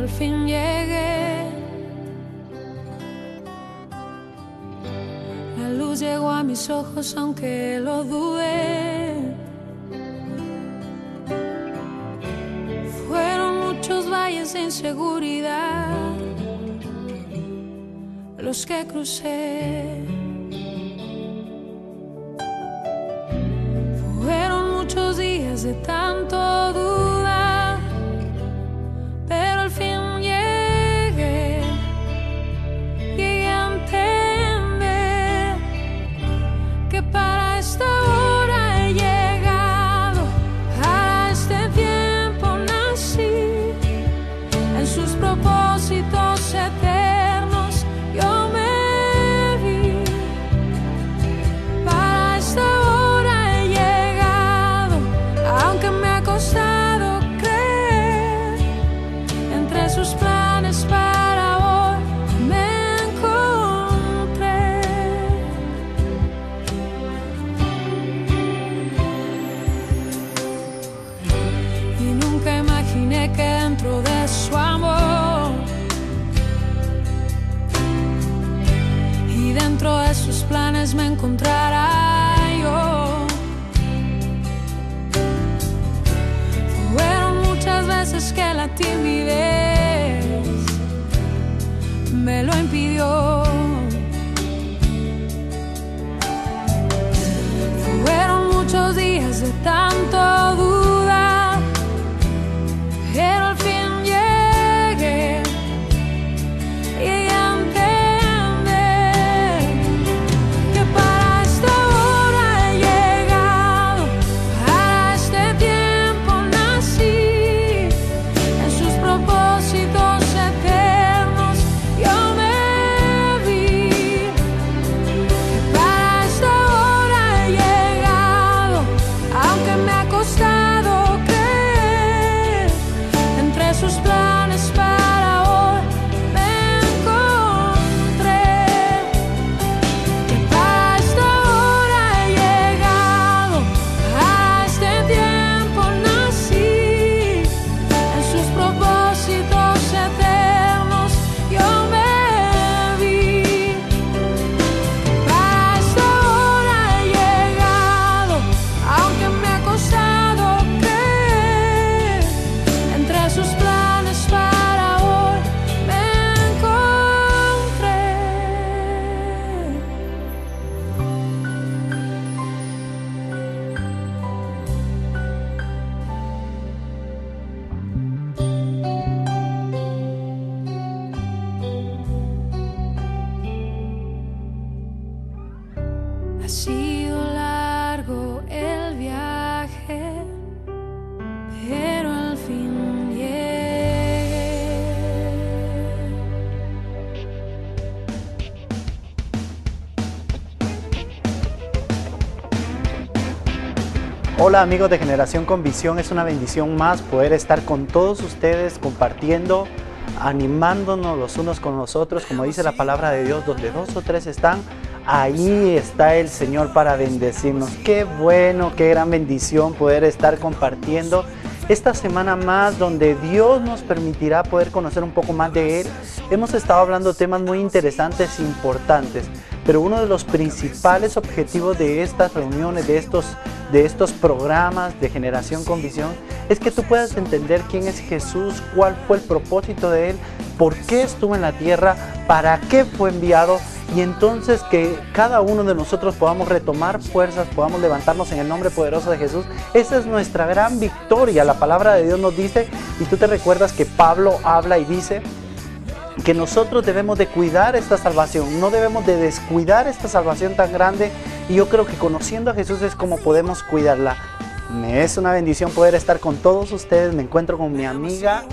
al fin llegué. La luz llegó a mis ojos aunque lo dudé. Fueron muchos valles de inseguridad los que crucé. Fueron muchos días de tanto dudar, pero al fin llegué a entender que para esta hora he llegado, para este tiempo nací, en sus propósitos eternos yo me vi. Para esta hora he llegado, aunque me ha costado creer, entre sus planes para hoy me encontré. Y nunca imaginé que dentro de su amor y dentro de sus planes me encontrara yo. Fueron muchas veces que la timidez me lo impidió. Fueron muchos días de tanto dudar, pero al fin llegué a entender que para esta hora he llegado, para este tiempo nací, en sus propósitos eternos yo me vi. Para esta hora he llegado, aunque me ha costado creer, entre sus planes para hoy me encontré. Que para esta hora he llegado, a este tiempo nací, en sus propósitos eternos yo me vi. Para esta hora he llegado, aunque me ha costado creer, entre sus planes para hoy me encontré. Ha sido largo el viaje, pero al fin llegué. Hola amigos de Generación con Visión, es una bendición más poder estar con todos ustedes compartiendo, animándonos los unos con los otros, como dice la palabra de Dios, donde dos o tres están, ahí está el Señor para bendecirnos. Qué bueno, qué gran bendición poder estar compartiendo esta semana más donde Dios nos permitirá poder conocer un poco más de Él. Hemos estado hablando de temas muy interesantes e importantes, pero uno de los principales objetivos de estas reuniones, de estos programas de Generación con Visión, es que tú puedas entender quién es Jesús, cuál fue el propósito de Él, por qué estuvo en la tierra, para qué fue enviado, y entonces que cada uno de nosotros podamos retomar fuerzas, podamos levantarnos en el nombre poderoso de Jesús. Esa es nuestra gran victoria. La palabra de Dios nos dice, y tú te recuerdas que Pablo habla y dice que nosotros debemos de cuidar esta salvación, no debemos de descuidar esta salvación tan grande, y yo creo que conociendo a Jesús es como podemos cuidarla. Me es una bendición poder estar con todos ustedes. Me encuentro con mi amiga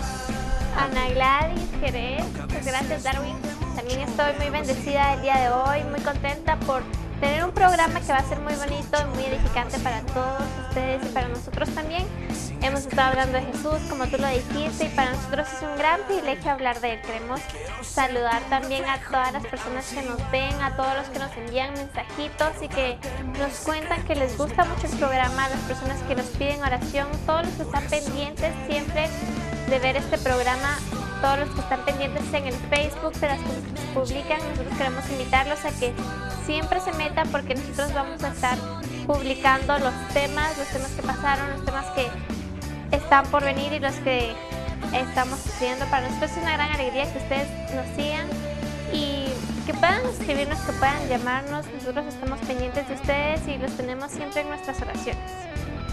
Ana Gladys Jerez. Muchas gracias, Darwin. También estoy muy bendecida el día de hoy, muy contenta por tener un programa que va a ser muy bonito y muy edificante para todos ustedes y para nosotros también. Hemos estado hablando de Jesús, como tú lo dijiste, y para nosotros es un gran privilegio hablar de Él. Queremos saludar también a todas las personas que nos ven, a todos los que nos envían mensajitos y que nos cuentan que les gusta mucho el programa, a las personas que nos piden oración, todos los que están pendientes siempre de ver este programa. todos los que están pendientes en el Facebook de las cosas que se publican. Nosotros queremos invitarlos a que siempre se metan, porque nosotros vamos a estar publicando los temas que pasaron, los temas que están por venir y los que estamos sucediendo. Para nosotros es una gran alegría que ustedes nos sigan y que puedan escribirnos, que puedan llamarnos. Nosotros estamos pendientes de ustedes y los tenemos siempre en nuestras oraciones.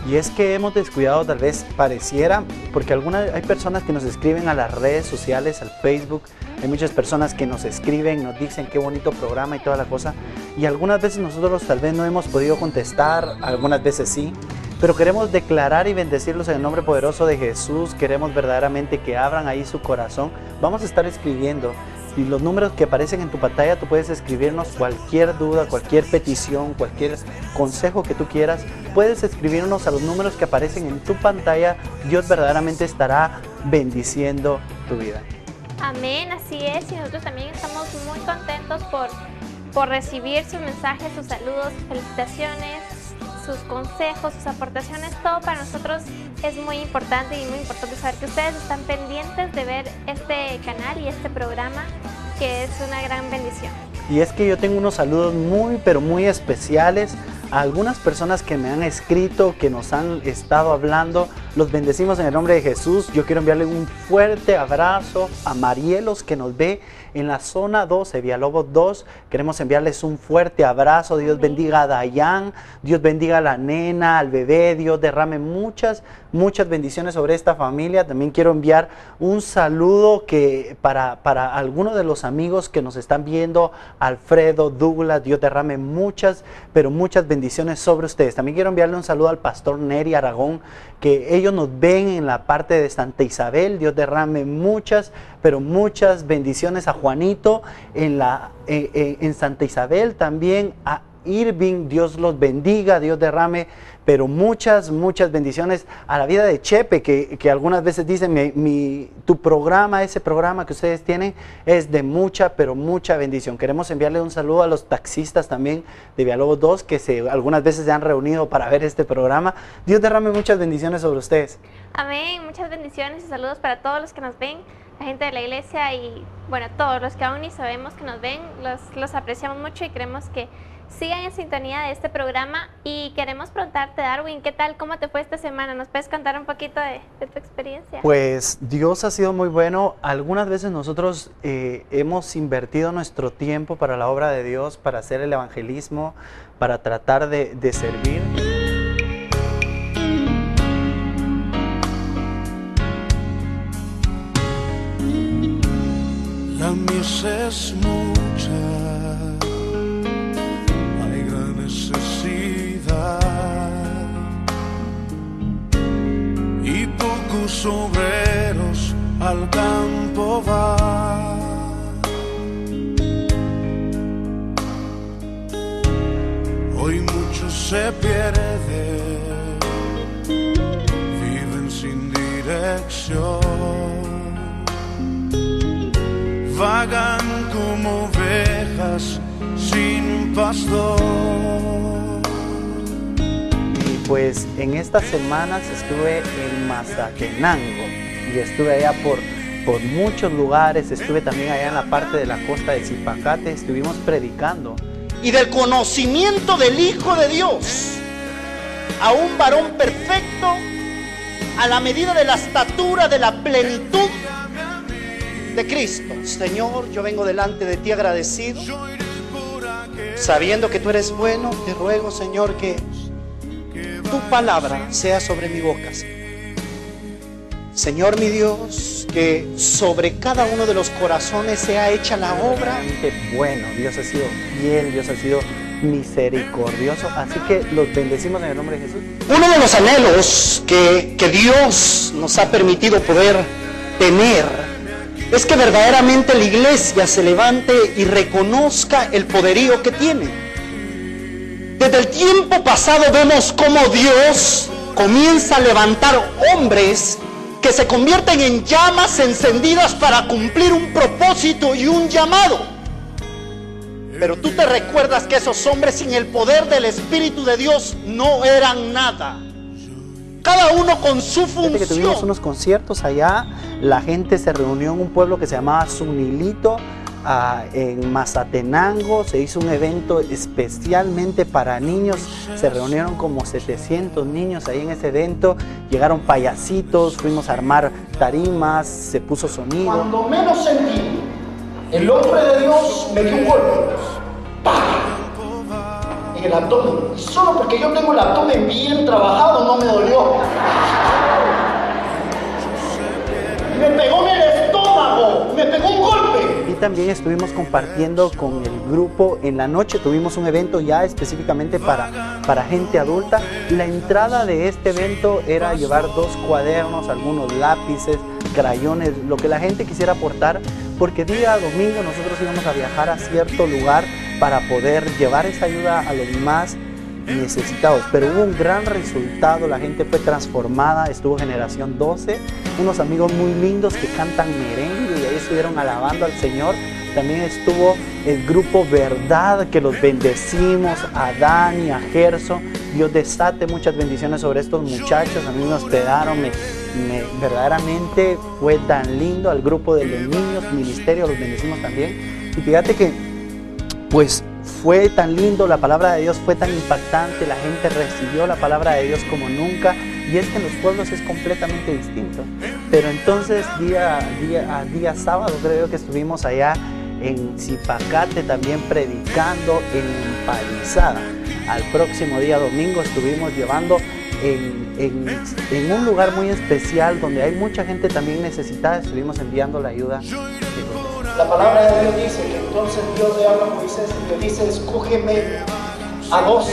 Y es que hemos descuidado, tal vez pareciera, porque hay personas que nos escriben a las redes sociales, al Facebook. Hay muchas personas que nos escriben, nos dicen qué bonito programa y toda la cosa. Y algunas veces nosotros tal vez no hemos podido contestar, algunas veces sí. Pero queremos declarar y bendecirlos en el nombre poderoso de Jesús. Queremos verdaderamente que abran ahí su corazón. Vamos a estar escribiendo. Y los números que aparecen en tu pantalla, tú puedes escribirnos cualquier duda, cualquier petición, cualquier consejo que tú quieras. Puedes escribirnos a los números que aparecen en tu pantalla. Dios verdaderamente estará bendiciendo tu vida. Amén, así es. Y nosotros también estamos muy contentos por recibir sus mensajes, sus saludos, sus felicitaciones, sus consejos, sus aportaciones. Todo para nosotros es muy importante y muy importante saber que ustedes están pendientes de ver este canal y este programa, que es una gran bendición. Y es que yo tengo unos saludos muy, pero muy especiales a algunas personas que me han escrito, que nos han estado hablando. Los bendecimos en el nombre de Jesús. Yo quiero enviarle un fuerte abrazo a Marielos, que nos ve en la zona 12, Villalobos 2. Queremos enviarles un fuerte abrazo. Dios bendiga a Dayan, Dios bendiga a la nena, al bebé. Dios derrame muchas bendiciones sobre esta familia. También quiero enviar un saludo para algunos de los amigos que nos están viendo, Alfredo, Douglas. Dios derrame muchas bendiciones sobre ustedes. También quiero enviarle un saludo al pastor Neri Aragón, que ellos nos ven en la parte de Santa Isabel. Dios derrame muchas bendiciones a Juanito en Santa Isabel, también a Irving. Dios los bendiga, Dios derrame pero muchas bendiciones a la vida de Chepe, que algunas veces dicen, tu programa, ese programa que ustedes tienen es de mucha bendición. Queremos enviarle un saludo a los taxistas también de Villalobos 2, que algunas veces se han reunido para ver este programa. Dios derrame muchas bendiciones sobre ustedes. Amén, muchas bendiciones y saludos para todos los que nos ven, la gente de la iglesia y bueno, todos los que aún ni sabemos que nos ven, los apreciamos mucho y queremos que sigan en sintonía de este programa. Y queremos preguntarte, Darwin, ¿qué tal? ¿Cómo te fue esta semana? ¿Nos puedes contar un poquito de tu experiencia? Pues Dios ha sido muy bueno. Algunas veces nosotros hemos invertido nuestro tiempo para la obra de Dios, para hacer el evangelismo, para tratar de servir. La mies es mucha, hay gran necesidad y pocos obreros al campo van. Hoy muchos se pierden, viven sin dirección, vagan como ovejas sin pastor. Y pues en estas semanas estuve en Mazatenango y estuve allá por muchos lugares. Estuve también allá en la parte de la costa de Zipacate. Estuvimos predicando. Y del conocimiento del Hijo de Dios a un varón perfecto, a la medida de la estatura de la plenitud de Cristo. Señor, yo vengo delante de ti agradecido, sabiendo que tú eres bueno. Te ruego, Señor, que tu palabra sea sobre mi boca, Señor mi Dios, que sobre cada uno de los corazones sea hecha la obra. Bueno, Dios ha sido fiel, Dios ha sido misericordioso, así que los bendecimos en el nombre de Jesús. Uno de los anhelos que Dios nos ha permitido poder tener es que verdaderamente la iglesia se levante y reconozca el poderío que tiene. Desde el tiempo pasado vemos cómo Dios comienza a levantar hombres que se convierten en llamas encendidas para cumplir un propósito y un llamado. Pero tú te recuerdas que esos hombres sin el poder del Espíritu de Dios no eran nada. Cada uno con su función. Que tuvimos unos conciertos allá La gente se reunió en un pueblo que se llamaba Zunilito, en Mazatenango. Se hizo un evento especialmente para niños. Se reunieron como 700 niños ahí en ese evento. Llegaron payasitos, fuimos a armar tarimas, se puso sonido. Cuando menos sentí, el hombre de Dios me dio un golpe. ¡Pah! En el abdomen. Y solo porque yo tengo el abdomen bien trabajado no me dolió. Me pegó en el estómago, me pegó un golpe. Y también estuvimos compartiendo con el grupo. En la noche tuvimos un evento ya específicamente para gente adulta. La entrada de este evento era llevar 2 cuadernos, algunos lápices, crayones, lo que la gente quisiera aportar, porque día domingo nosotros íbamos a viajar a cierto lugar para poder llevar esa ayuda a los más necesitados. Pero hubo un gran resultado, la gente fue transformada. Estuvo Generación 12, unos amigos muy lindos que cantan merengue y ahí estuvieron alabando al Señor. También estuvo el grupo Verdad, que los bendecimos, a Dani, a Gerson. Dios desate muchas bendiciones sobre estos muchachos. A mí me hospedaron, verdaderamente fue tan lindo. Al grupo de los niños, ministerio, los bendecimos también. Y fíjate que pues fue tan lindo, la palabra de Dios fue tan impactante, la gente recibió la palabra de Dios como nunca. Y es que en los pueblos es completamente distinto. Pero entonces día sábado creo que estuvimos allá en Zipacate también predicando en Empalizada. Al próximo día domingo estuvimos llevando en un lugar muy especial donde hay mucha gente también necesitada. Estuvimos enviando la ayuda. La palabra de Dios dice que entonces Dios le habla a Moisés y le dice: escógeme a 12.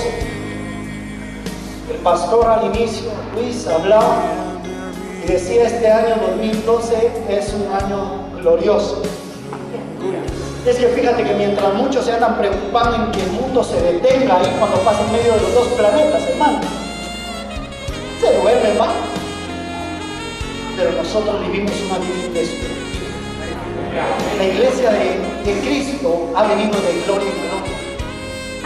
El pastor al inicio, Luis, hablaba y decía: este año 2012 es un año glorioso. Es que fíjate que mientras muchos se andan preocupando en que el mundo se detenga ahí cuando pasa en medio de los 2 planetas, hermano, se duerme, hermano. Pero nosotros vivimos una vida indestructible. La iglesia de Cristo ha venido de gloria en gloria.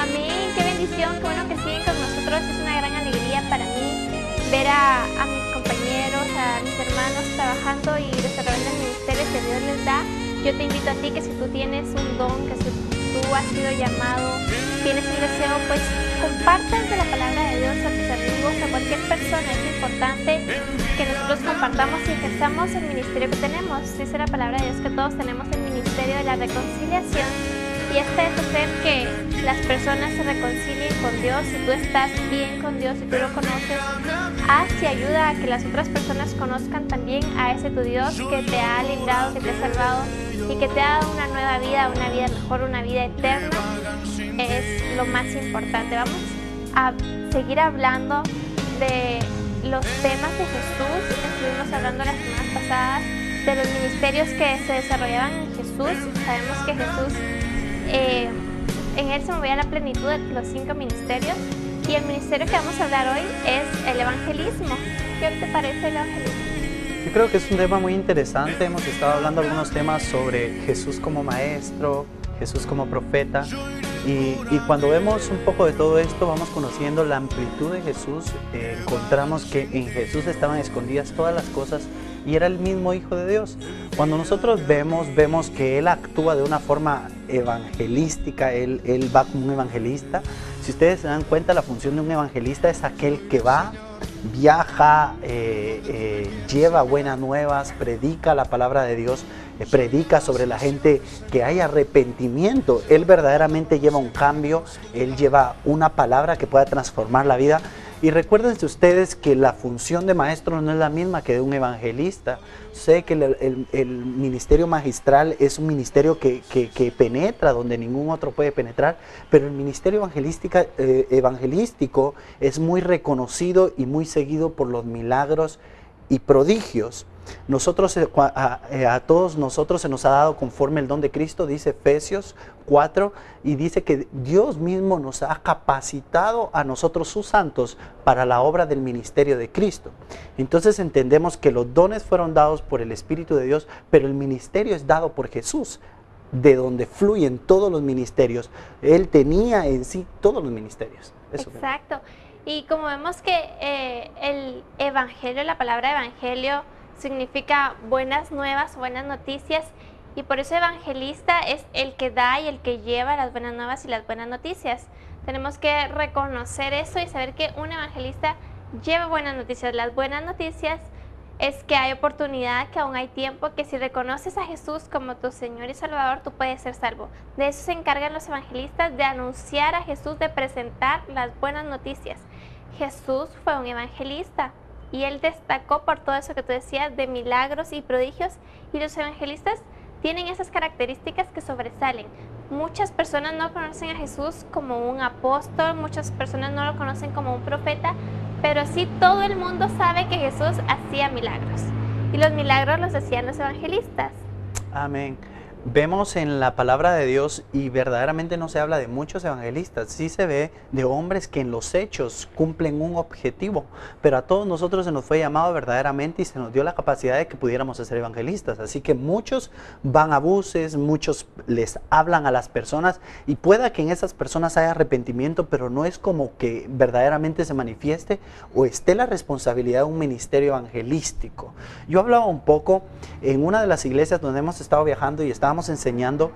Amén, qué bendición, qué bueno que siguen con nosotros. Es una gran alegría para mí ver a mis compañeros, a mis hermanos trabajando y desarrollando el ministerio que Dios les da. Yo te invito a ti que si tú tienes un don, que si tú has sido llamado, tienes un deseo, pues compartas de la palabra de Dios a tus amigos, a cualquier persona. Es importante que nosotros compartamos y ejerzamos el ministerio que tenemos. Dice la palabra de Dios que todos tenemos el ministerio de la reconciliación, y este es hacer que las personas se reconcilien con Dios. Si tú estás bien con Dios, si tú lo conoces, haz y ayuda a que las otras personas conozcan también a ese tu Dios que te ha librado, que te ha salvado y que te ha dado una nueva vida, una vida mejor, una vida eterna. Es lo más importante. Vamos a seguir hablando de los temas de Jesús. Estuvimos hablando las semanas pasadas de los ministerios que se desarrollaban en Jesús. Sabemos que Jesús, en Él se movía la plenitud de los 5 ministerios. Y el ministerio que vamos a hablar hoy es el evangelismo. ¿Qué te parece el evangelismo? Yo creo que es un tema muy interesante. Hemos estado hablando algunos temas sobre Jesús como maestro, Jesús como profeta. Y cuando vemos un poco de todo esto, vamos conociendo la amplitud de Jesús. Encontramos que en Jesús estaban escondidas todas las cosas y era el mismo Hijo de Dios. Cuando nosotros vemos que Él actúa de una forma evangelística, Él va como un evangelista. Si ustedes se dan cuenta, la función de un evangelista es aquel que va, viaja, lleva buenas nuevas, predica la palabra de Dios, predica sobre la gente que hay arrepentimiento. Él verdaderamente lleva un cambio, Él lleva una palabra que pueda transformar la vida. Y recuérdense ustedes que la función de maestro no es la misma que de un evangelista. Sé que el ministerio magistral es un ministerio que penetra donde ningún otro puede penetrar, pero el ministerio evangelístico es muy reconocido y muy seguido por los milagros y prodigios. Nosotros, a todos nosotros se nos ha dado conforme el don de Cristo, dice Efesios 4, y dice que Dios mismo nos ha capacitado a nosotros, sus santos, para la obra del ministerio de Cristo. Entonces entendemos que los dones fueron dados por el Espíritu de Dios, pero el ministerio es dado por Jesús, de donde fluyen todos los ministerios. Él tenía en sí todos los ministerios. Eso. Exacto. Y como vemos que el evangelio, la palabra evangelio, significa buenas nuevas, buenas noticias, y por eso evangelista es el que da y el que lleva las buenas nuevas y las buenas noticias. Tenemos que reconocer eso y saber que un evangelista lleva buenas noticias. Las buenas noticias es que hay oportunidad, que aún hay tiempo, que si reconoces a Jesús como tu Señor y Salvador, tú puedes ser salvo. De eso se encargan los evangelistas, de anunciar a Jesús, de presentar las buenas noticias. Jesús fue un evangelista y él destacó por todo eso que tú decías de milagros y prodigios, y los evangelistas tienen esas características que sobresalen. Muchas personas no conocen a Jesús como un apóstol, muchas personas no lo conocen como un profeta, pero sí todo el mundo sabe que Jesús hacía milagros. Y los milagros los hacían los evangelistas. Amén. Vemos en la palabra de Dios, y verdaderamente no se habla de muchos evangelistas, sí se ve de hombres que en los hechos cumplen un objetivo, pero a todos nosotros se nos fue llamado verdaderamente y se nos dio la capacidad de que pudiéramos ser evangelistas. Así que muchos van a buses, muchos les hablan a las personas, y pueda que en esas personas haya arrepentimiento, pero no es como que verdaderamente se manifieste o esté la responsabilidad de un ministerio evangelístico. Yo hablaba un poco en una de las iglesias donde hemos estado viajando y estábamos enseñando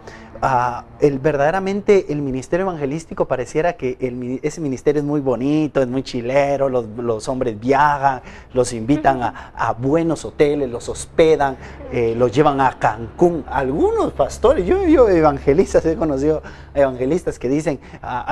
verdaderamente el ministerio evangelístico. Pareciera que ese ministerio es muy bonito, es muy chilero, los hombres viajan, los invitan a buenos hoteles, los hospedan, los llevan a Cancún. Algunos pastores, yo evangelistas, he conocido evangelistas que dicen,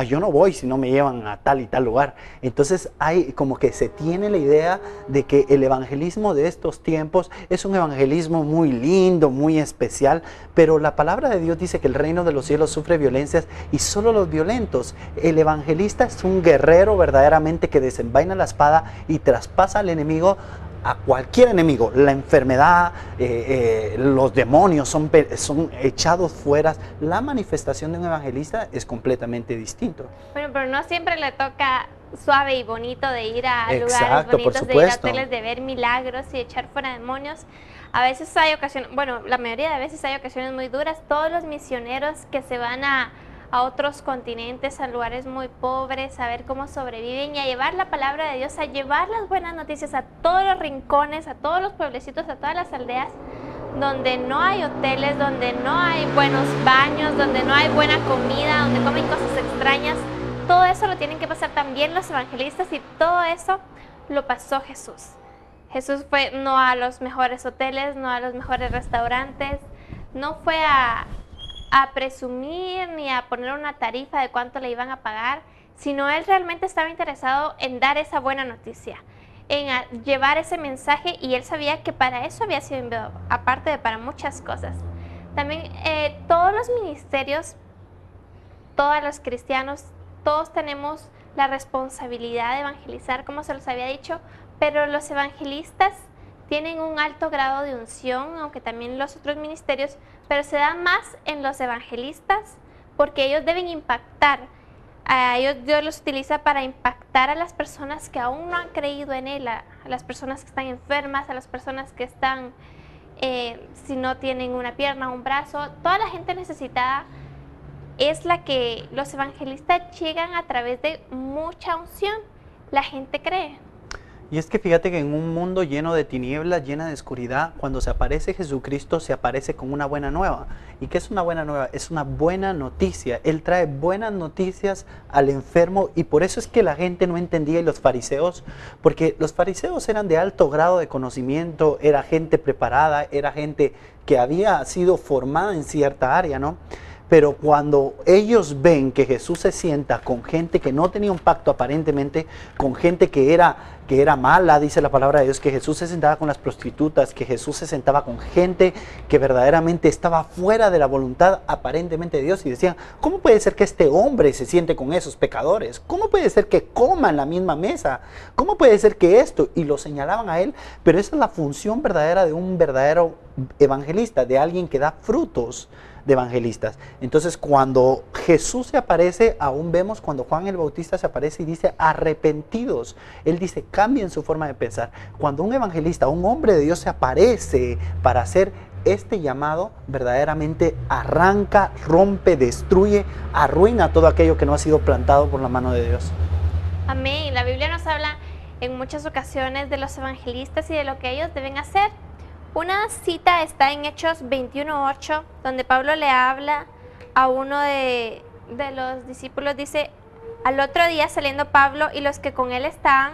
yo no voy si no me llevan a tal y tal lugar. Entonces hay como que se tiene la idea de que el evangelismo de estos tiempos es un evangelismo muy lindo, muy especial, pero la palabra de Dios dice que el reino de los cielos sufre violencias y solo los violentos. El evangelista es un guerrero verdaderamente que desenvaina la espada y traspasa al enemigo, a cualquier enemigo. La enfermedad, los demonios son echados fuera. La manifestación de un evangelista es completamente distinto. Bueno, pero no siempre le toca suave y bonito de ir a lugares Exacto, bonitos, de ir a hoteles, de ver milagros y echar fuera demonios. A veces hay ocasiones, bueno, la mayoría de veces hay ocasiones muy duras. Todos los misioneros que se van a otros continentes, a lugares muy pobres, a ver cómo sobreviven y a llevar la palabra de Dios, a llevar las buenas noticias a todos los rincones, a todos los pueblecitos, a todas las aldeas donde no hay hoteles, donde no hay buenos baños, donde no hay buena comida, donde comen cosas extrañas. Todo eso lo tienen que pasar también los evangelistas, y todo eso lo pasó Jesús. Jesús fue no a los mejores hoteles, no a los mejores restaurantes, no fue a presumir ni a poner una tarifa de cuánto le iban a pagar, sino él realmente estaba interesado en dar esa buena noticia, en llevar ese mensaje, y él sabía que para eso había sido enviado, aparte de para muchas cosas. También todos los ministerios, todos los cristianos, todos tenemos la responsabilidad de evangelizar, como se los había dicho, pero los evangelistas tienen un alto grado de unción, aunque también los otros ministerios, pero se da más en los evangelistas porque ellos deben impactar. Dios los utiliza para impactar a las personas que aún no han creído en Él, a las personas que están enfermas, a las personas que están, si no tienen una pierna, un brazo, toda la gente necesitada es la que los evangelistas llegan a través de mucha unción. La gente cree. Y es que fíjate que en un mundo lleno de tinieblas, llena de oscuridad, cuando se aparece Jesucristo, se aparece con una buena nueva. ¿Y qué es una buena nueva? Es una buena noticia. Él trae buenas noticias al enfermo, y por eso es que la gente no entendía, y los fariseos, porque los fariseos eran de alto grado de conocimiento, era gente preparada, era gente que había sido formada en cierta área, ¿no? Pero cuando ellos ven que Jesús se sienta con gente que no tenía un pacto aparentemente, con gente que era mala, dice la palabra de Dios, que Jesús se sentaba con las prostitutas, que Jesús se sentaba con gente que verdaderamente estaba fuera de la voluntad aparentemente de Dios, y decían, ¿cómo puede ser que este hombre se siente con esos pecadores? ¿Cómo puede ser que coma en la misma mesa? ¿Cómo puede ser que esto? Y lo señalaban a él, pero esa es la función verdadera de un verdadero evangelista, de alguien que da frutos de evangelistas. Entonces, cuando Jesús se aparece, aún vemos cuando Juan el Bautista se aparece y dice arrepentidos, él dice cambien su forma de pensar. Cuando un evangelista, un hombre de Dios se aparece para hacer este llamado, verdaderamente arranca, rompe, destruye, arruina todo aquello que no ha sido plantado por la mano de Dios. Amén. La Biblia nos habla en muchas ocasiones de los evangelistas y de lo que ellos deben hacer. Una cita está en Hechos 21:8, donde Pablo le habla a uno de los discípulos. Dice: al otro día saliendo Pablo y los que con él estaban,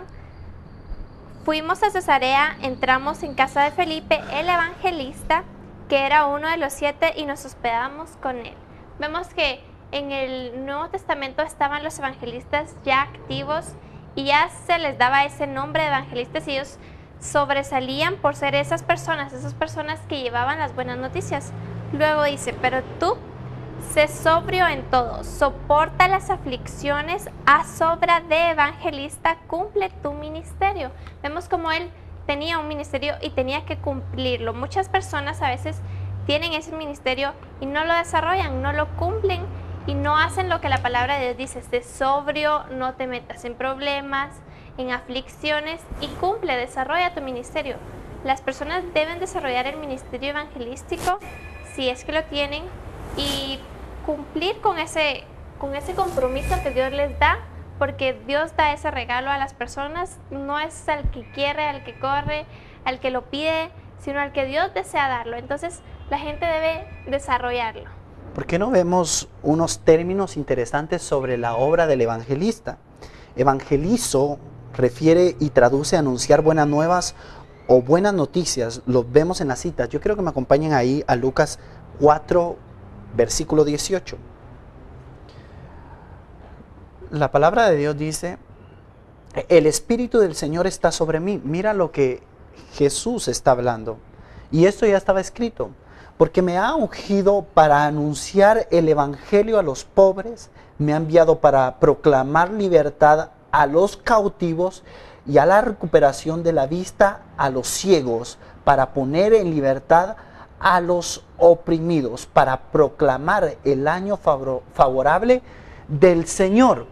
fuimos a Cesarea, entramos en casa de Felipe, el evangelista, que era uno de los 7, y nos hospedamos con él. Vemos que en el Nuevo Testamento estaban los evangelistas ya activos y ya se les daba ese nombre de evangelistas, y ellos sobresalían por ser esas personas que llevaban las buenas noticias. Luego dice: pero tú, sé sobrio en todo, soporta las aflicciones, haz obra de evangelista, cumple tu ministerio. Vemos como él tenía un ministerio y tenía que cumplirlo. Muchas personas a veces tienen ese ministerio y no lo desarrollan, no lo cumplen y no hacen lo que la palabra de Dios dice: sé sobrio, no te metas en problemas, en aflicciones, y cumple, desarrolla tu ministerio. Las personas deben desarrollar el ministerio evangelístico si es que lo tienen, y cumplir con ese compromiso que Dios les da, porque Dios da ese regalo a las personas. No es al que quiere, al que corre, al que lo pide, sino al que Dios desea darlo. Entonces la gente debe desarrollarlo. ¿Por qué no vemos unos términos interesantes sobre la obra del evangelista? Evangelizo refiere y traduce a anunciar buenas nuevas o buenas noticias. Lo vemos en las citas. Yo quiero que me acompañen ahí a Lucas 4, versículo 18. La palabra de Dios dice: el Espíritu del Señor está sobre mí. Mira lo que Jesús está hablando. Y esto ya estaba escrito: porque me ha ungido para anunciar el evangelio a los pobres, me ha enviado para proclamar libertad a los cautivos y a la recuperación de la vista a los ciegos, para poner en libertad a los oprimidos, para proclamar el año favorable del Señor.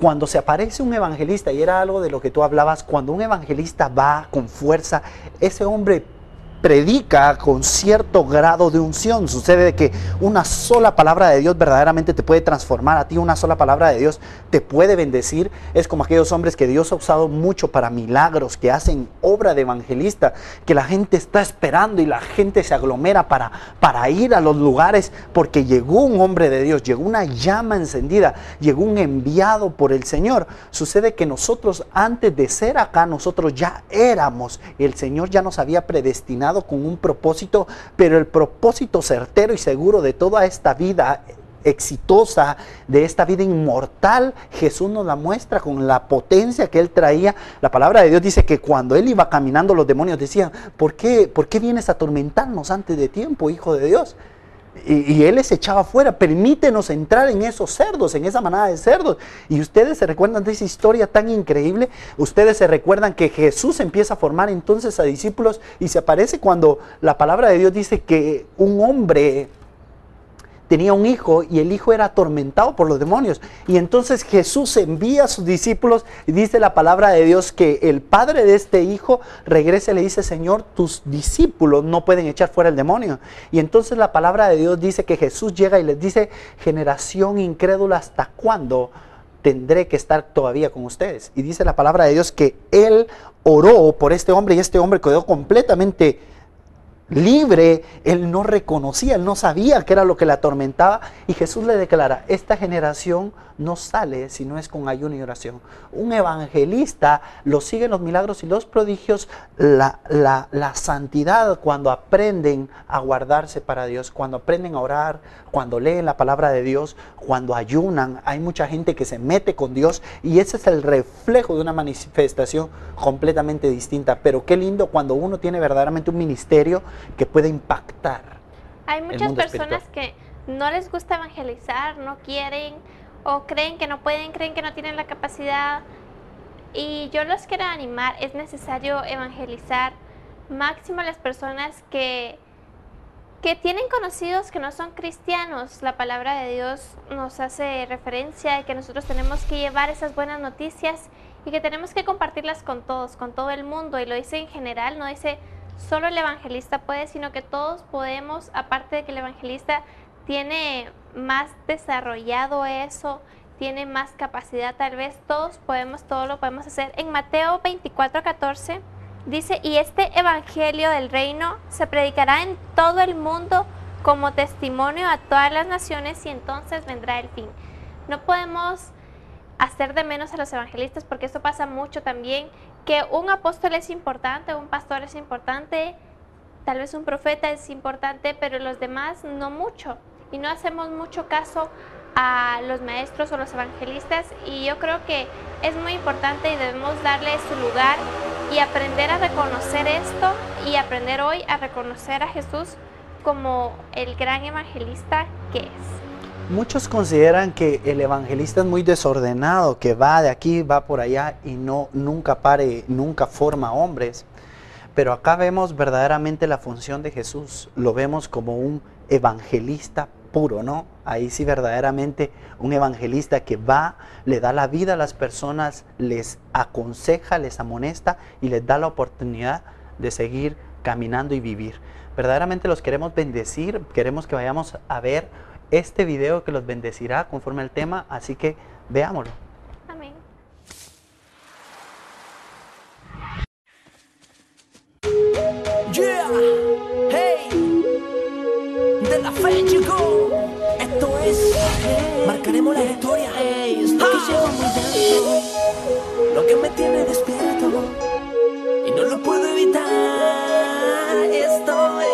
Cuando se aparece un evangelista, y era algo de lo que tú hablabas, cuando un evangelista va con fuerza, ese hombre predica con cierto grado de unción. Sucede de que una sola palabra de Dios verdaderamente te puede transformar a ti, una sola palabra de Dios te puede bendecir. Es como aquellos hombres que Dios ha usado mucho para milagros, que hacen obra de evangelista, que la gente está esperando y la gente se aglomera para ir a los lugares, porque llegó un hombre de Dios, llegó una llama encendida, llegó un enviado por el Señor. Sucede que nosotros, antes de ser acá, nosotros ya éramos, el Señor ya nos había predestinado con un propósito, pero el propósito certero y seguro de toda esta vida exitosa, de esta vida inmortal, Jesús nos la muestra con la potencia que él traía. La palabra de Dios dice que cuando él iba caminando, los demonios decían: ¿por qué vienes a atormentarnos antes de tiempo, hijo de Dios? Y él les echaba fuera: permítenos entrar en esos cerdos, en esa manada de cerdos. Y ustedes se recuerdan de esa historia tan increíble. Ustedes se recuerdan que Jesús empieza a formar entonces a discípulos, y se aparece cuando la palabra de Dios dice que un hombre tenía un hijo y el hijo era atormentado por los demonios. Y entonces Jesús envía a sus discípulos, y dice la palabra de Dios que el padre de este hijo regresa y le dice: Señor, tus discípulos no pueden echar fuera el demonio. Y entonces la palabra de Dios dice que Jesús llega y les dice: generación incrédula, ¿hasta cuándo tendré que estar todavía con ustedes? Y dice la palabra de Dios que él oró por este hombre, y este hombre quedó completamente libre. Él no reconocía, él no sabía qué era lo que le atormentaba, y Jesús le declara: esta generación no sale si no es con ayuno y oración. Un evangelista lo siguen los milagros y los prodigios, la santidad, cuando aprenden a guardarse para Dios, cuando aprenden a orar, cuando leen la palabra de Dios, cuando ayunan. Hay mucha gente que se mete con Dios, y ese es el reflejo de una manifestación completamente distinta. Pero qué lindo cuando uno tiene verdaderamente un ministerio que puede impactar. Hay muchas personas que no les gusta evangelizar, no quieren, o creen que no pueden, creen que no tienen la capacidad. Y yo los quiero animar: es necesario evangelizar, máximo las personas que tienen conocidos que no son cristianos. La palabra de Dios nos hace referencia de que nosotros tenemos que llevar esas buenas noticias y que tenemos que compartirlas con todos, con todo el mundo. Y lo dice en general, no dice solo el evangelista puede, sino que todos podemos. Aparte de que el evangelista tiene más desarrollado eso, tiene más capacidad, tal vez todos podemos, todo lo podemos hacer. En Mateo 24:14 Dice, y este evangelio del reino se predicará en todo el mundo como testimonio a todas las naciones y entonces vendrá el fin. No podemos hacer de menos a los evangelistas porque esto pasa mucho también, que un apóstol es importante, un pastor es importante, tal vez un profeta es importante, pero los demás no mucho. Y no hacemos mucho caso a los maestros o los evangelistas, y yo creo que es muy importante y debemos darle su lugar y aprender a reconocer esto y aprender hoy a reconocer a Jesús como el gran evangelista que es. Muchos consideran que el evangelista es muy desordenado, que va de aquí, va por allá y nunca forma hombres. Pero acá vemos verdaderamente la función de Jesús, lo vemos como un evangelista puro, ¿no? Ahí sí verdaderamente un evangelista que va, le da la vida a las personas, les aconseja, les amonesta y les da la oportunidad de seguir caminando y vivir. Verdaderamente los queremos bendecir, queremos que vayamos a ver este video que los bendecirá conforme al tema, así que veámoslo. Amén. Yeah, hey, de la fe llegó. Esto es, marcaremos la historia. Hey, esto que llevo muy dentro, lo que me tiene despierto y no lo puedo evitar. Esto es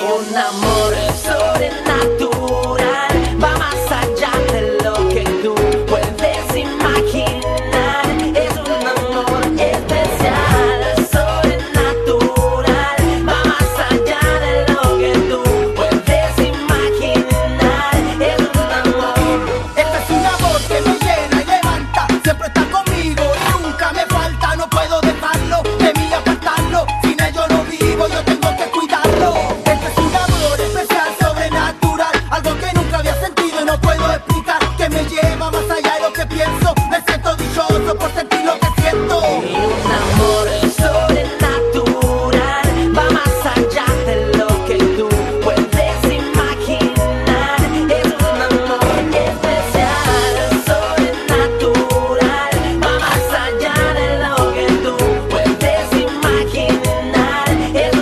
un amor sobrenatural, va más allá de lo que tú puedes imaginar. Es un amor especial, sobrenatural, va más allá de lo que tú puedes imaginar. Es un amor. Este es un amor que me llena y levanta, siempre está conmigo y nunca me falta. No puedo dejarlo de mí, apartarlo, sin ello no vivo, yo tengo que cuidarlo. Este es un amor especial, sobrenatural, algo que nunca había sentido y no puedo explicar, que me lleva más allá de lo que pienso. Me siento dichoso por sentir lo que siento. Un amor sobrenatural, va más allá de lo que tú puedes imaginar. Es un amor especial, sobrenatural, va más allá de lo que tú puedes imaginar. Es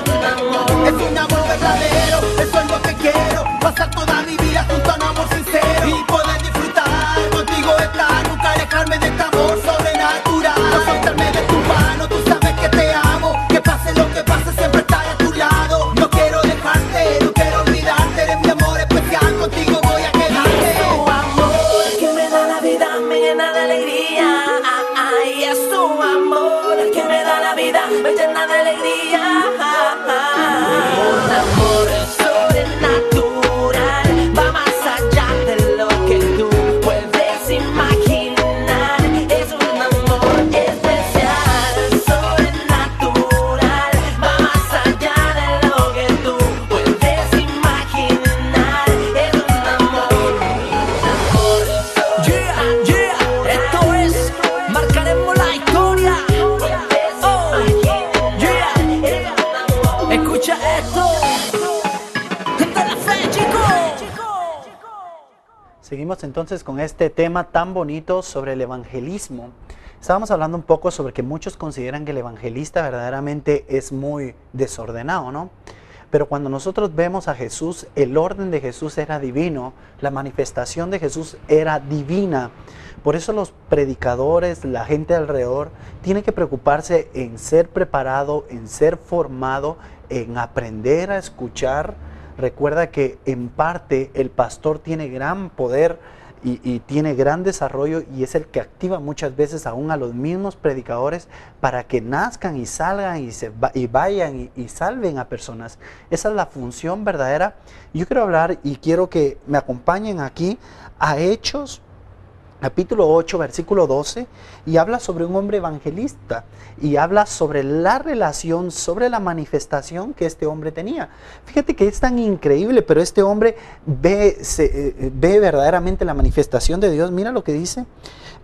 un amor verdadero, eso es lo que quiero, pasar toda mi vida junto a un amor sincero y poder disfrutar, contigo estar, nunca alejarme de este amor sobrenatural. No soltarme de tu mano, tú sabes que te amo, que pase lo que pase siempre estaré a tu lado. No quiero dejarte, no quiero olvidarte, eres mi amor especial, contigo voy a quedarme. tu amor que me da la vida, me llena de alegría. Ay, es tu amor que me da la vida, me llena de alegría. Un amor sobrenatural, va más allá de lo que tú puedes imaginar. Es un amor especial, sobrenatural, va más allá de lo que tú puedes imaginar. Es un amor. Yeah, yeah, esto es, marcaremos la historia. Oh, yeah, escucha esto. De la fe, chicos. Seguimos entonces con este tema tan bonito sobre el evangelismo. Estábamos hablando un poco sobre que muchos consideran que el evangelista verdaderamente es muy desordenado, ¿no? Pero cuando nosotros vemos a Jesús, el orden de Jesús era divino, la manifestación de Jesús era divina. Por eso los predicadores, la gente alrededor, tiene que preocuparse en ser preparado, en ser formado, en aprender a escuchar. Recuerda que en parte el pastor tiene gran poder y tiene gran desarrollo y es el que activa muchas veces aún a los mismos predicadores para que nazcan y salgan y vayan y salven a personas. Esa es la función verdadera. Yo quiero hablar y quiero que me acompañen aquí a Hechos capítulo 8, versículo 12, y habla sobre un hombre evangelista, y habla sobre la relación, sobre la manifestación que este hombre tenía. Fíjate que es tan increíble, pero este hombre ve verdaderamente la manifestación de Dios. Mira lo que dice: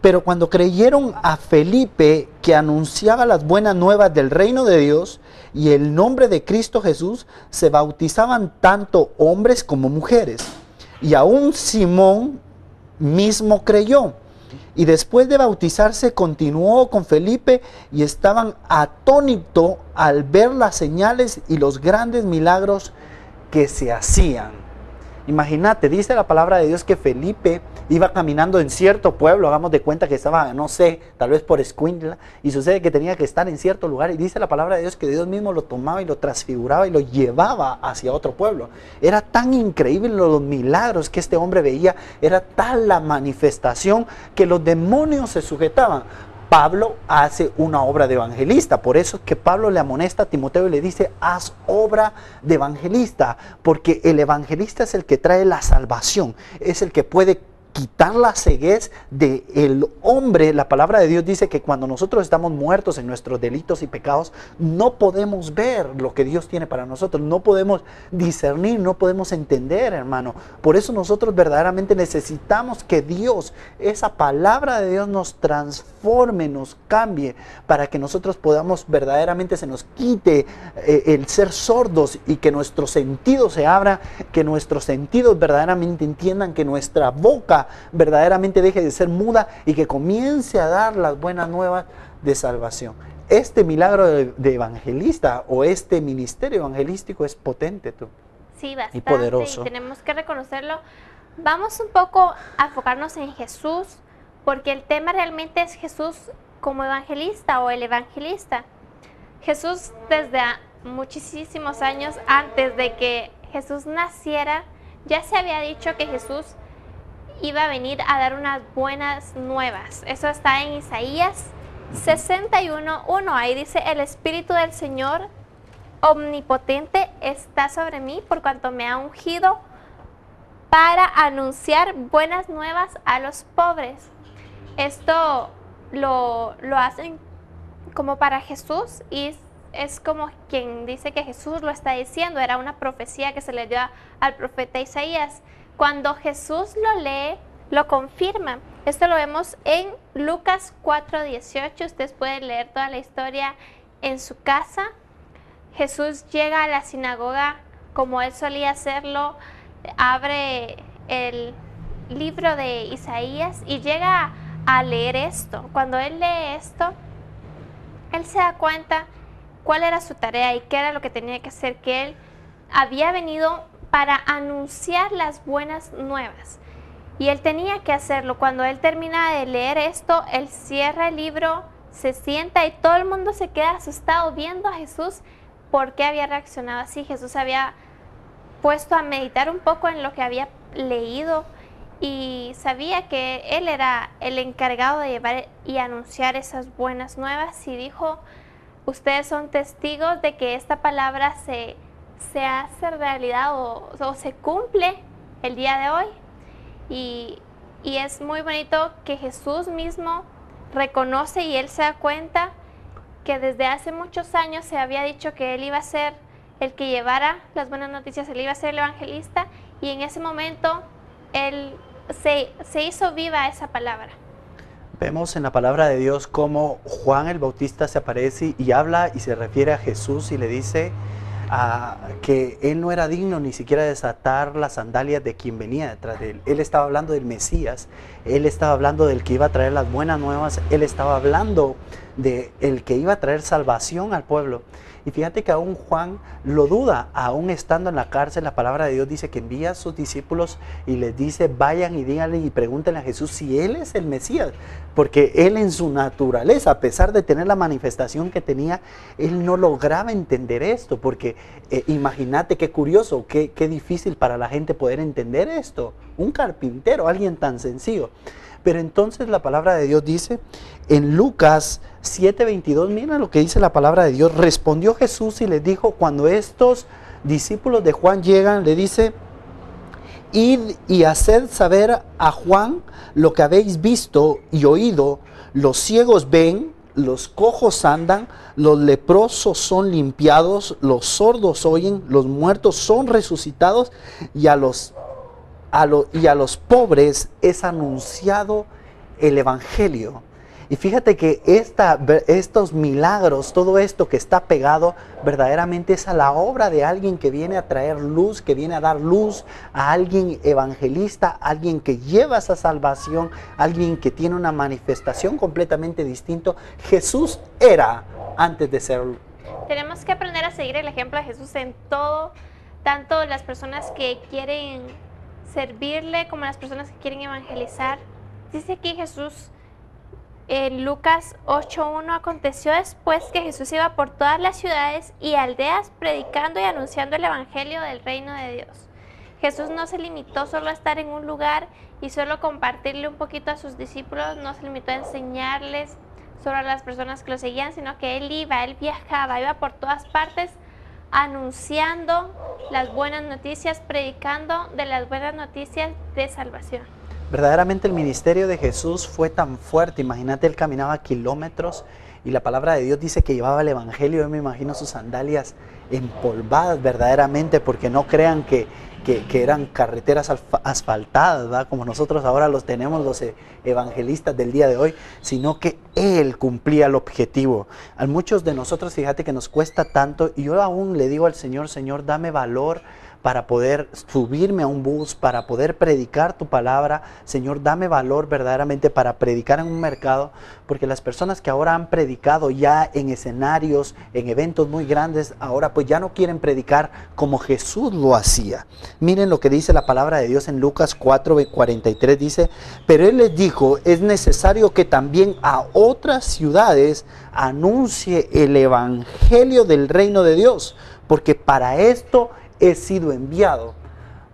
pero cuando creyeron a Felipe, que anunciaba las buenas nuevas del reino de Dios y el nombre de Cristo Jesús, se bautizaban tanto hombres como mujeres, y aún Simón mismo creyó. Y después de bautizarse continuó con Felipe y estaban atónitos al ver las señales y los grandes milagros que se hacían. Imagínate, dice la palabra de Dios que Felipe iba caminando en cierto pueblo, hagamos de cuenta que estaba, no sé, tal vez por Escuintla, y sucede que tenía que estar en cierto lugar, y dice la palabra de Dios que Dios mismo lo tomaba y lo transfiguraba y lo llevaba hacia otro pueblo. Era tan increíble los milagros que este hombre veía, era tal la manifestación que los demonios se sujetaban. Pablo hace una obra de evangelista, por eso es que Pablo le amonesta a Timoteo y le dice, haz obra de evangelista, porque el evangelista es el que trae la salvación, es el que puede quitar la ceguez del hombre. La palabra de Dios dice que cuando nosotros estamos muertos en nuestros delitos y pecados, no podemos ver lo que Dios tiene para nosotros, no podemos discernir, no podemos entender, hermano. Por eso nosotros verdaderamente necesitamos que Dios, esa palabra de Dios nos transforme, nos cambie, para que nosotros podamos verdaderamente, se nos quite el ser sordos y que nuestros sentidos se abran, que nuestros sentidos verdaderamente entiendan, que nuestra boca verdaderamente deje de ser muda y que comience a dar las buenas nuevas de salvación. Este milagro de evangelista o este ministerio evangelístico es potente, tú. Sí, bastante, y poderoso. Y tenemos que reconocerlo. Vamos un poco a enfocarnos en Jesús, porque el tema realmente es Jesús como evangelista o el evangelista. Jesús desde muchísimos años antes de que Jesús naciera, ya se había dicho que Jesús iba a venir a dar unas buenas nuevas. Eso está en Isaías 61:1. Ahí dice, el Espíritu del Señor omnipotente está sobre mí, por cuanto me ha ungido para anunciar buenas nuevas a los pobres. Esto lo hacen como para Jesús, y es como quien dice que Jesús lo está diciendo. Era una profecía que se le dio al profeta Isaías. Cuando Jesús lo lee, lo confirma. Esto lo vemos en Lucas 4:18. Ustedes pueden leer toda la historia en su casa. Jesús llega a la sinagoga como él solía hacerlo, abre el libro de Isaías y llega a leer esto. Cuando él lee esto, él se da cuenta cuál era su tarea y qué era lo que tenía que hacer, que él había venido para anunciar las buenas nuevas. Y él tenía que hacerlo. Cuando él termina de leer esto, él cierra el libro, se sienta y todo el mundo se queda asustado viendo a Jesús porque había reaccionado así. Jesús había puesto a meditar un poco en lo que había leído y sabía que él era el encargado de llevar y anunciar esas buenas nuevas, y dijo, ustedes son testigos de que esta palabra se hace realidad o se cumple el día de hoy. Y es muy bonito que Jesús mismo reconoce y él se da cuenta que desde hace muchos años se había dicho que él iba a ser el que llevara las buenas noticias, él iba a ser el evangelista, y en ese momento él se hizo viva esa palabra. Vemos en la palabra de Dios cómo Juan el Bautista se aparece y habla y se refiere a Jesús y le dice que él no era digno ni siquiera de desatar las sandalias de quien venía detrás de él. Él estaba hablando del Mesías, él estaba hablando del que iba a traer las buenas nuevas, él estaba hablando del que iba a traer salvación al pueblo. Y fíjate que aún Juan lo duda, aún estando en la cárcel. La palabra de Dios dice que envía a sus discípulos y les dice, vayan y díganle y pregúntenle a Jesús si él es el Mesías, porque él en su naturaleza, a pesar de tener la manifestación que tenía, él no lograba entender esto, porque imagínate qué curioso, qué difícil para la gente poder entender esto, un carpintero, alguien tan sencillo. Pero entonces la palabra de Dios dice en Lucas 7:22, mira lo que dice la palabra de Dios. Respondió Jesús y les dijo, cuando estos discípulos de Juan llegan, le dice, id y haced saber a Juan lo que habéis visto y oído. Los ciegos ven, los cojos andan, los leprosos son limpiados, los sordos oyen, los muertos son resucitados, y a los pobres es anunciado el evangelio. Y fíjate que estos milagros, todo esto que está pegado, verdaderamente es a la obra de alguien que viene a traer luz, que viene a dar luz, a alguien evangelista, alguien que lleva esa salvación, alguien que tiene una manifestación completamente distinta. Jesús era antes de serlo. Tenemos que aprender a seguir el ejemplo de Jesús en todo, tanto las personas que quieren servirle como las personas que quieren evangelizar. Dice aquí Jesús en Lucas 8:1, aconteció después que Jesús iba por todas las ciudades y aldeas predicando y anunciando el evangelio del reino de Dios. Jesús no se limitó solo a estar en un lugar y solo compartirle un poquito a sus discípulos, no se limitó a enseñarles solo a las personas que lo seguían, sino que él viajaba, iba por todas partes anunciando las buenas noticias, predicando de las buenas noticias de salvación. Verdaderamente el ministerio de Jesús fue tan fuerte. Imagínate, él caminaba kilómetros y la palabra de Dios dice que llevaba el evangelio. Yo me imagino sus sandalias empolvadas verdaderamente, porque no crean que eran carreteras asfaltadas, ¿verdad? Como nosotros ahora los tenemos, los evangelistas del día de hoy, sino que él cumplía el objetivo. A muchos de nosotros, fíjate que nos cuesta tanto, y yo aún le digo al Señor, Señor, dame valor para poder subirme a un bus, para poder predicar tu palabra. Señor, dame valor verdaderamente para predicar en un mercado, porque las personas que ahora han predicado ya en escenarios, en eventos muy grandes, ahora pues ya no quieren predicar como Jesús lo hacía. Miren lo que dice la palabra de Dios en Lucas 4:43, dice, pero él les dijo, es necesario que también a otras ciudades anuncie el evangelio del reino de Dios, porque para esto he sido enviado.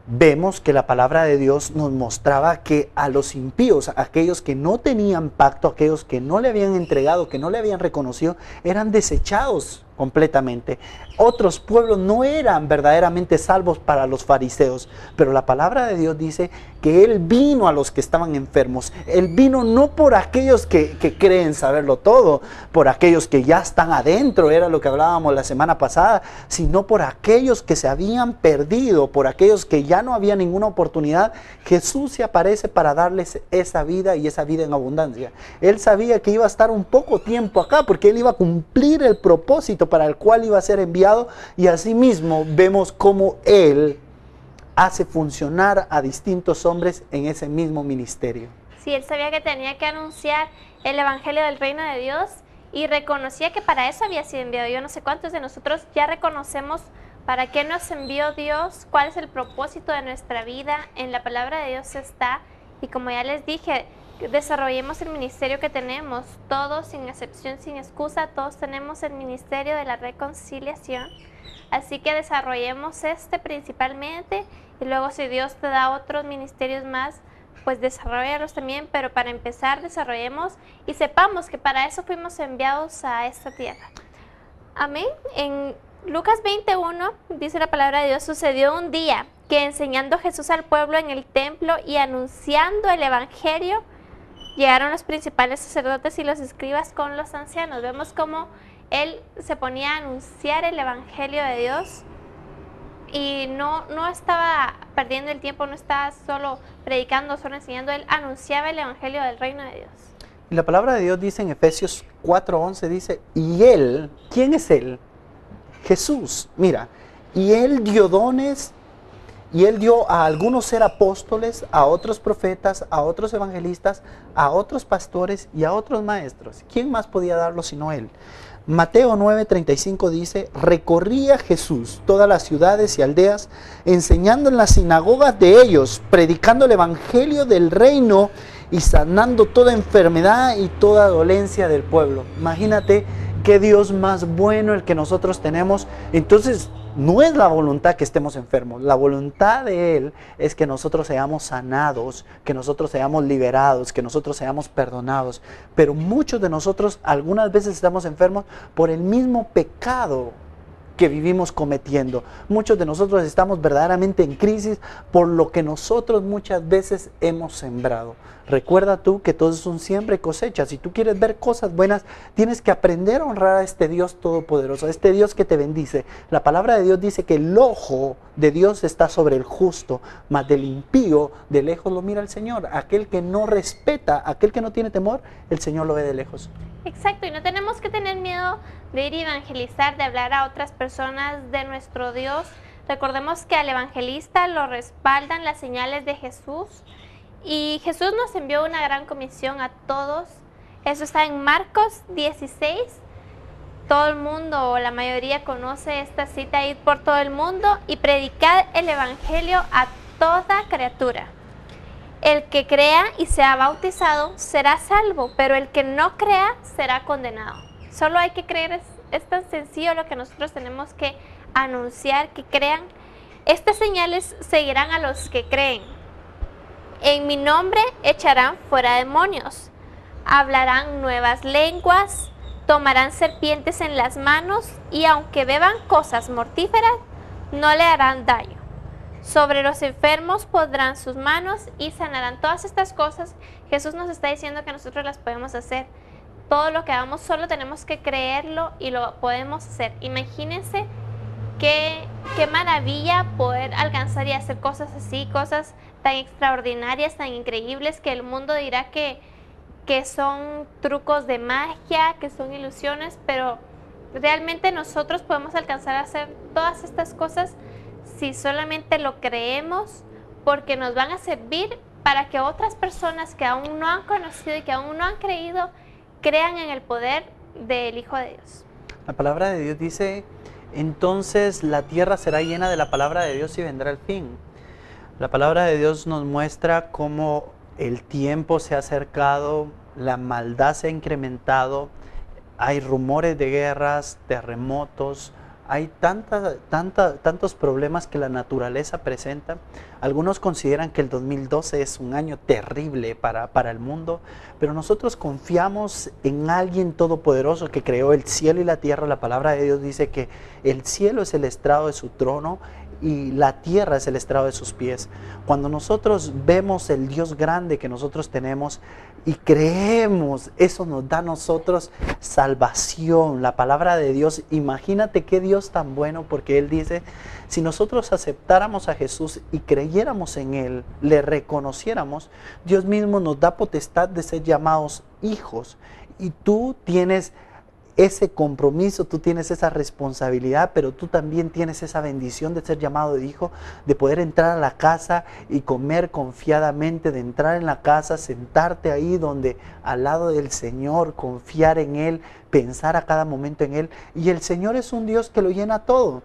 Vemos que la palabra de Dios nos mostraba que a los impíos, a aquellos que no tenían pacto, aquellos que no le habían entregado, que no le habían reconocido, eran desechados completamente. Otros pueblos no eran verdaderamente salvos para los fariseos, pero la palabra de Dios dice que Él vino a los que estaban enfermos. Él vino no por aquellos que creen saberlo todo, por aquellos que ya están adentro, era lo que hablábamos la semana pasada, sino por aquellos que se habían perdido, por aquellos que ya no había ninguna oportunidad. Jesús se aparece para darles esa vida y esa vida en abundancia. Él sabía que iba a estar un poco tiempo acá, porque Él iba a cumplir el propósito para el cual iba a ser enviado, y asimismo vemos cómo Él hace funcionar a distintos hombres en ese mismo ministerio. Sí, él sabía que tenía que anunciar el evangelio del reino de Dios y reconocía que para eso había sido enviado. Yo no sé cuántos de nosotros ya reconocemos para qué nos envió Dios, cuál es el propósito de nuestra vida. En la palabra de Dios está, y como ya les dije, desarrollemos el ministerio que tenemos, todos sin excepción, sin excusa, todos tenemos el ministerio de la reconciliación, así que desarrollemos este principalmente, y luego si Dios te da otros ministerios más, pues desarrollalos también, pero para empezar desarrollemos y sepamos que para eso fuimos enviados a esta tierra. Amén. En Lucas 21 dice la palabra de Dios, sucedió un día que enseñando Jesús al pueblo en el templo y anunciando el evangelio, llegaron los principales sacerdotes y los escribas con los ancianos. Vemos cómo él se ponía a anunciar el evangelio de Dios y no estaba perdiendo el tiempo, no estaba solo predicando, solo enseñando, él anunciaba el evangelio del reino de Dios. Y la palabra de Dios dice en Efesios 4:11, dice, y Él, ¿quién es Él? Jesús, mira, y Él dio dones. Y Él dio a algunos ser apóstoles, a otros profetas, a otros evangelistas, a otros pastores y a otros maestros. ¿Quién más podía darlo sino Él? Mateo 9:35 dice, recorría Jesús todas las ciudades y aldeas, enseñando en las sinagogas de ellos, predicando el evangelio del reino y sanando toda enfermedad y toda dolencia del pueblo. Imagínate qué Dios más bueno el que nosotros tenemos. Entonces, no es la voluntad que estemos enfermos, la voluntad de Él es que nosotros seamos sanados, que nosotros seamos liberados, que nosotros seamos perdonados. Pero muchos de nosotros algunas veces estamos enfermos por el mismo pecado que vivimos cometiendo. Muchos de nosotros estamos verdaderamente en crisis por lo que nosotros muchas veces hemos sembrado. Recuerda tú que todo es un siembra y cosecha. Si tú quieres ver cosas buenas, tienes que aprender a honrar a este Dios todopoderoso, a este Dios que te bendice. La palabra de Dios dice que el ojo de Dios está sobre el justo, mas del impío de lejos lo mira el Señor. Aquel que no respeta, aquel que no tiene temor, el Señor lo ve de lejos. Exacto, y no tenemos que tener miedo de ir a evangelizar, de hablar a otras personas de nuestro Dios. Recordemos que al evangelista lo respaldan las señales de Jesús. Y Jesús nos envió una gran comisión a todos. Eso está en Marcos 16. Todo el mundo o la mayoría conoce esta cita: ir por todo el mundo y predicar el evangelio a toda criatura. El que crea y sea bautizado será salvo, pero el que no crea será condenado. Solo hay que creer, es tan sencillo lo que nosotros tenemos que anunciar, que crean. Estas señales seguirán a los que creen. En mi nombre echarán fuera demonios, hablarán nuevas lenguas, tomarán serpientes en las manos y aunque beban cosas mortíferas, no le harán daño. Sobre los enfermos pondrán sus manos y sanarán. Todas estas cosas Jesús nos está diciendo que nosotros las podemos hacer. Todo lo que hagamos solo tenemos que creerlo y lo podemos hacer. Imagínense qué maravilla poder alcanzar y hacer cosas así, cosas tan extraordinarias, tan increíbles, que el mundo dirá que son trucos de magia, que son ilusiones, pero realmente nosotros podemos alcanzar a hacer todas estas cosas si solamente lo creemos, porque nos van a servir para que otras personas que aún no han conocido y que aún no han creído, crean en el poder del Hijo de Dios. La palabra de Dios dice: entonces la tierra será llena de la palabra de Dios y vendrá el fin. La palabra de Dios nos muestra cómo el tiempo se ha acercado, la maldad se ha incrementado, hay rumores de guerras, terremotos, hay tantos problemas que la naturaleza presenta. Algunos consideran que el 2012 es un año terrible para el mundo, pero nosotros confiamos en alguien todopoderoso que creó el cielo y la tierra. La palabra de Dios dice que el cielo es el estrado de su trono y la tierra es el estrado de sus pies. Cuando nosotros vemos el Dios grande que nosotros tenemos y creemos, eso nos da a nosotros salvación. La palabra de Dios, imagínate qué Dios tan bueno, porque Él dice: si nosotros aceptáramos a Jesús y creyéramos en Él, le reconociéramos, Dios mismo nos da potestad de ser llamados hijos. Y tú tienes ese compromiso, tú tienes esa responsabilidad, pero tú también tienes esa bendición de ser llamado de hijo, de poder entrar a la casa y comer confiadamente, de entrar en la casa, sentarte ahí donde al lado del Señor, confiar en Él, pensar a cada momento en Él. Y el Señor es un Dios que lo llena todo.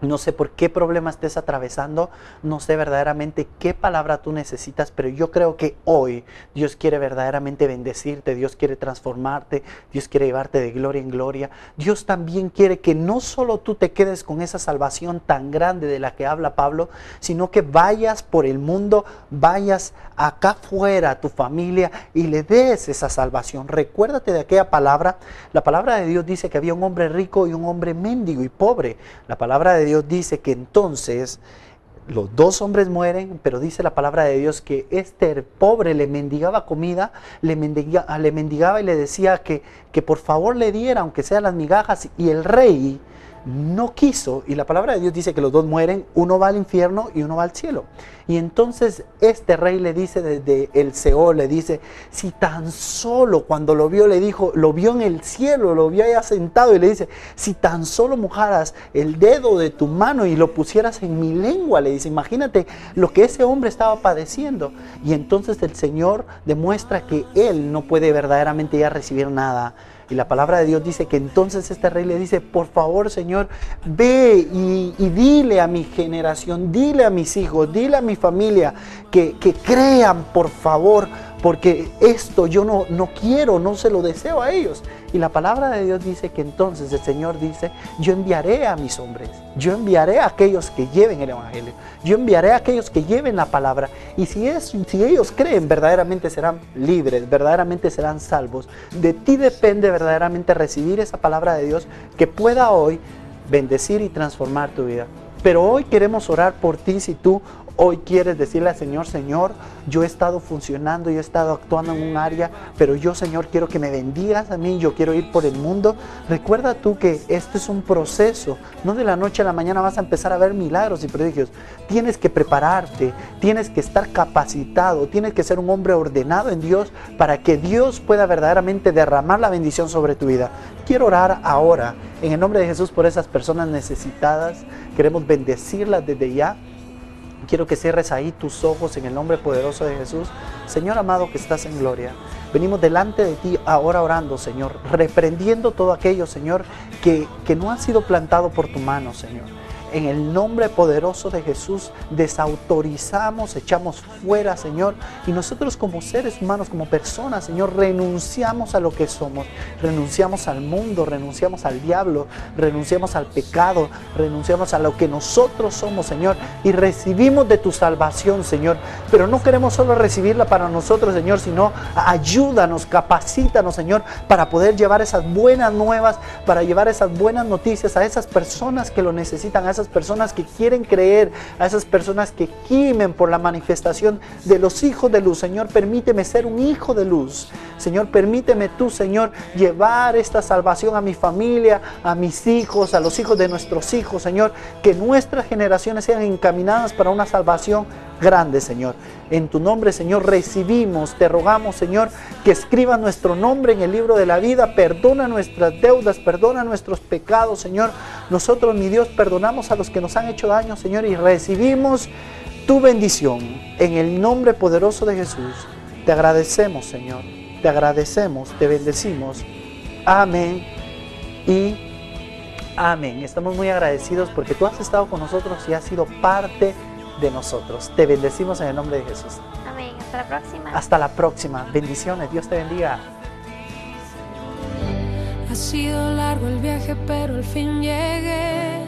No sé por qué problema estés atravesando, no sé verdaderamente qué palabra tú necesitas, pero yo creo que hoy Dios quiere verdaderamente bendecirte, Dios quiere transformarte, Dios quiere llevarte de gloria en gloria. Dios también quiere que no solo tú te quedes con esa salvación tan grande de la que habla Pablo, sino que vayas por el mundo, vayas acá afuera a tu familia y le des esa salvación. Recuérdate de aquella palabra. La palabra de Dios dice que había un hombre rico y un hombre mendigo y pobre. La palabra de Dios dice que entonces los dos hombres mueren, pero dice la palabra de Dios que este pobre le mendigaba comida, le mendigaba y le decía que por favor le diera, aunque sean las migajas, y el rey no quiso, y la palabra de Dios dice que los dos mueren, uno va al infierno y uno va al cielo. Y entonces este rey le dice desde el Seol, le dice: si tan solo, cuando lo vio, le dijo, lo vio en el cielo, lo vio allá sentado, y le dice: si tan solo mojaras el dedo de tu mano y lo pusieras en mi lengua, le dice. Imagínate lo que ese hombre estaba padeciendo. Y entonces el Señor demuestra que él no puede verdaderamente ya recibir nada. Y la palabra de Dios dice que entonces este rey le dice: por favor, Señor, ve y dile a mi generación, dile a mis hijos, dile a mi familia que crean, por favor, porque esto yo no quiero, no se lo deseo a ellos. Y la palabra de Dios dice que entonces el Señor dice: yo enviaré a mis hombres, yo enviaré a aquellos que lleven el evangelio, yo enviaré a aquellos que lleven la palabra. Y si ellos creen, verdaderamente serán libres, verdaderamente serán salvos. De ti depende verdaderamente recibir esa palabra de Dios, que pueda hoy bendecir y transformar tu vida. Pero hoy queremos orar por ti. Si tú hoy quieres decirle al Señor: Señor, yo he estado funcionando, yo he estado actuando en un área, pero yo, Señor, quiero que me bendigas a mí, yo quiero ir por el mundo. Recuerda tú que este es un proceso, no de la noche a la mañana vas a empezar a ver milagros y prodigios. Tienes que prepararte, tienes que estar capacitado, tienes que ser un hombre ordenado en Dios para que Dios pueda verdaderamente derramar la bendición sobre tu vida. Quiero orar ahora en el nombre de Jesús por esas personas necesitadas. Queremos bendecirlas desde ya. Quiero que cierres ahí tus ojos en el nombre poderoso de Jesús. Señor amado que estás en gloria, venimos delante de ti ahora orando, Señor, reprendiendo todo aquello, Señor, que no ha sido plantado por tu mano, Señor. En el nombre poderoso de Jesús desautorizamos, echamos fuera, Señor, y nosotros como seres humanos, como personas, Señor, renunciamos a lo que somos, renunciamos al mundo, renunciamos al diablo, renunciamos al pecado, renunciamos a lo que nosotros somos, Señor, y recibimos de tu salvación, Señor, pero no queremos solo recibirla para nosotros, Señor, sino ayúdanos, capacítanos, Señor, para poder llevar esas buenas nuevas, para llevar esas buenas noticias a esas personas que lo necesitan, a esas personas que quieren creer, a esas personas que gimen por la manifestación de los hijos de luz. Señor, permíteme ser un hijo de luz. Señor, permíteme tú, Señor, llevar esta salvación a mi familia, a mis hijos, a los hijos de nuestros hijos, Señor, que nuestras generaciones sean encaminadas para una salvación grande, Señor. En tu nombre, Señor, recibimos, te rogamos, Señor, que escribas nuestro nombre en el libro de la vida. Perdona nuestras deudas, perdona nuestros pecados, Señor. Nosotros, mi Dios, perdonamos a los que nos han hecho daño, Señor, y recibimos tu bendición en el nombre poderoso de Jesús. Te agradecemos, Señor, te agradecemos, te bendecimos. Amén y amén. Estamos muy agradecidos porque tú has estado con nosotros y has sido parte de nosotros. Te bendecimos en el nombre de Jesús. Amén. Hasta la próxima. Hasta la próxima. Bendiciones. Dios te bendiga. Ha sido largo el viaje, pero al fin llegué.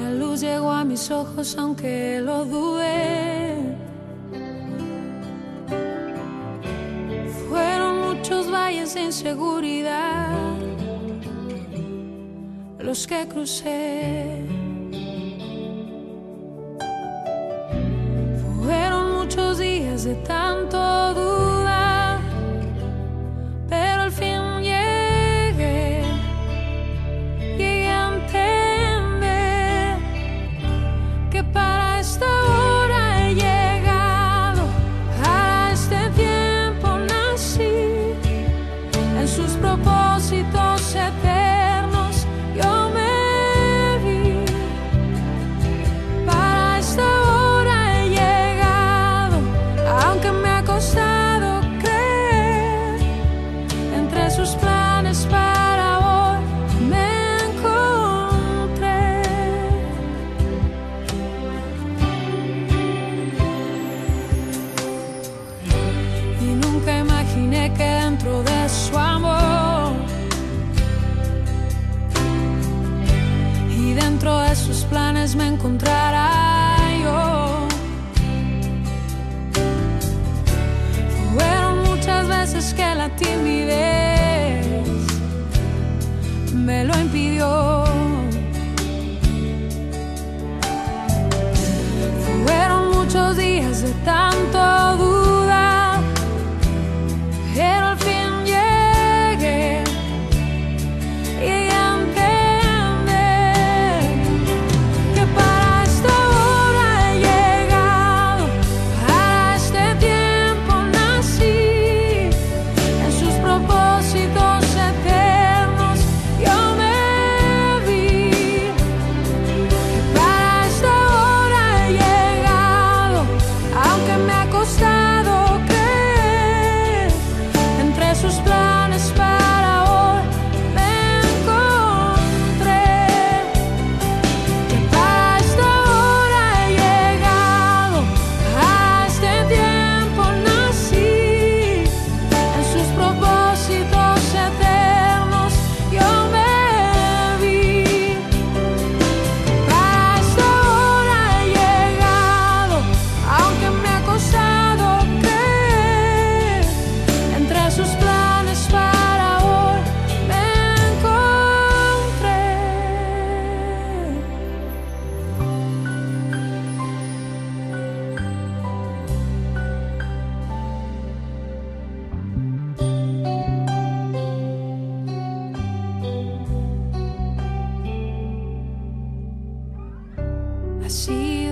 La luz llegó a mis ojos, aunque lo dudé. Fueron muchos valles de inseguridad los que crucé. Fueron muchos días de tanto dudar, pero al fin llegué a entender que para esta hora he llegado, para este tiempo nací, en sus propósitos eternos yo me vi. Para esta hora he llegado, aunque me ha costado creer. Entre sus planes para hoy me encontré. Y nunca imaginé que dentro de su amor y dentro de sus planes me encontrará yo. Fueron muchas veces que la timidez me lo impidió. Fueron muchos días de tanto dudar, pero al fin llegué a entender que para esta hora he llegado, para este tiempo nací, en sus propósitos eternos yo me vi. Que para esta hora he llegado, aunque me ha costado ha sido